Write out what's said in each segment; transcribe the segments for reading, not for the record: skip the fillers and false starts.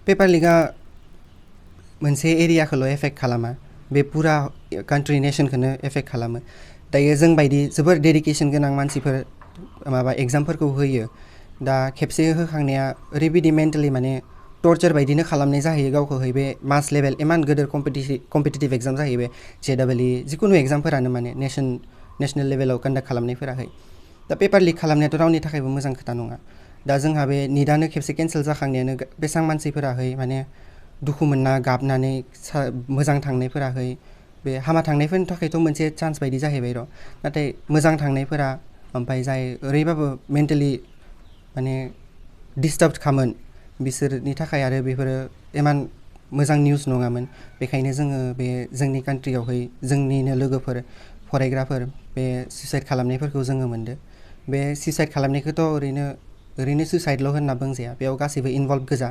Paper लिकआ मोनसे एरियाखौल' effect खालामा, बे पुरा कान्ट्रि नेसनखौनो एफेक्ट खालामो। दायो जों बायदि जोबोर डेडिकेसन गोनां मानसिफोर माबा एग्जामफोरखौ होयो। दा खेबसे होखांनाया ओरैबायदि मेन्टेलि माने टर्चार बायदिनो खालामनाय जाहैयो गावखौहाय। बे मास लेभेल इमान गोदोर कम्पिटिटिभ एग्जाम जाहैयो बे JEE जिखुनु एग्जामफोरानो माने नेसनेल लेभेलाव कन्डाक्ट खालामनायफोराहाय। दा पेपार लिक खालामनायाथ' रावनि थाखायबो मोजां खोथा नङा। दा जोंहा बे निटआनो खेबसे केन्सेल जाखांनायानो बेसेबां मानसिफोराहाय माने दुखु मोनना गाबनानै मोजां थांनायफोराहाय बे हामा थांनायफोरनि थाखायथ' मोनसे चान्स बायदि जाहैबाय र'। नाथाय मोजां थांनायफोरा ओमफ्राय जाय ओरैबाबो मेन्टेलि माने डिस्टार्ब खामोन बिसोरनि थाखाय आरो बेफोरो इमान मोजां निउस नङामोन। बेखायनो जोङो बे जोंनि कान्ट्रियावहाय जोंनिनो लोगोफोर फरायग्राफोर बे सुइसाइड खालामनायफोरखौ जोङो मोनदो। बे सुइसाइड खालामनायखौथ' ओरैनो सुइसाइडल' होनना बुंजाया, बेयाव गासैबो इनभल्भ गोजा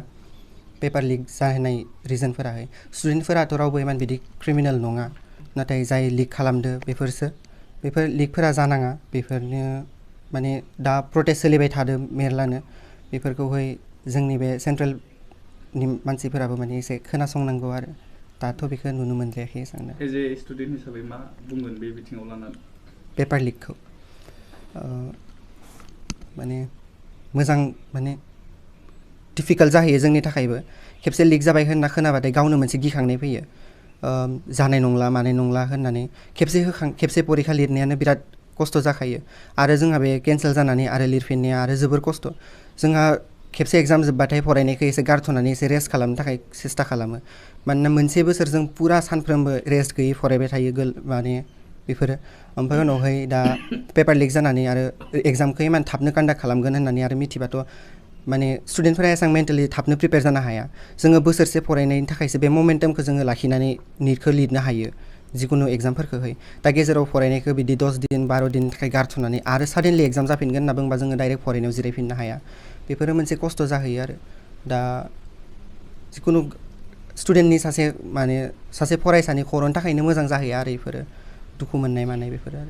पेपार लिक जाहोनाय रिजनफोराहाय। स्टुडेन्टफोराथ' रावबो इमान बिदि क्रिमिनेल नङा, नाथाय जाय लिक खालामदो बेफोर लिकफोरा जानाङा। बेफोरनो माने दा प्रटेस्ट सोलिबाय थादों मेरलानो। बेफोरखौहाय जोंनि बे सेन्ट्रेलनि मानसिफोराबो माने एसे खोनासंनांगौ आरो दाथ' बेखौ नुनो मोनद्रायाखै एसेबां। एज ए स्टुडेन्ट हिसाबै मा बुंगोन बे बिथिङाव लानानै? पेपार लिकखौ माने मोजां माने डिफिकाल्ट जाहैयो जोंनि थाखायबो। खेबसे लिक जाबाय होनना खोनाबाथाय गावनो मोनसे गिखांनाय फैयो, जानाय नंला मानाय नंला होननानै। खेबसे परिखा लिरनायानो बिराद खस्थ' जाखायो, आरो जोंहा बे केन्सेल जानानै आरो लिरफिननाया आरो जोबोर खस्थ'। जोंहा खेबसे एग्जाम जोब्बाथाय फरायनायखौ एसे गारथ'नानै एसे रेस्ट खालामनो थाखाय सेस्था खालामो। मानोना मोनसे बोसोर जों पुरा सानफ्रोमबो रेस्ट गैयै फरायबाय थायो माने बेफोरो। ओमफ्राय उनावहाय दा पेपार लिक जानानै आरो एग्जामखौ इमान थाबनो कन्डाक्ट खालामगोन होननानै आरो मिथिबाथ' माने स्टुडेन्टफोरा एसेबां मेन्टेलि थाबनो प्रिपेयार जानो हाया। जोङो बोसोरसे फरायनायनि थाखायसो बे ममेन्टामखौ जोङो लाखिनानै निटखौ लिरनो हायो, जिखुनु एग्जामफोरखौहाय। दा गेजेराव फरायनायखौ बिदि 10 दिन 12 दिननि थाखाय गारथ'नानै आरो साडेनलि एग्जाम जाफिनगोन होनना बुंबा जोङो डाइरेक्ट फरायनायाव जिरायफिननो हाया। बेफोरो मोनसे खस्थ' जाहैयो आरो दा जिखुनु स्टुडेन्टनि सासे फरायसानि खर'नि थाखायनो मोजां जाहैया आरो बेफोरो दुखु मोननाय मानाय बेफोरो आरो।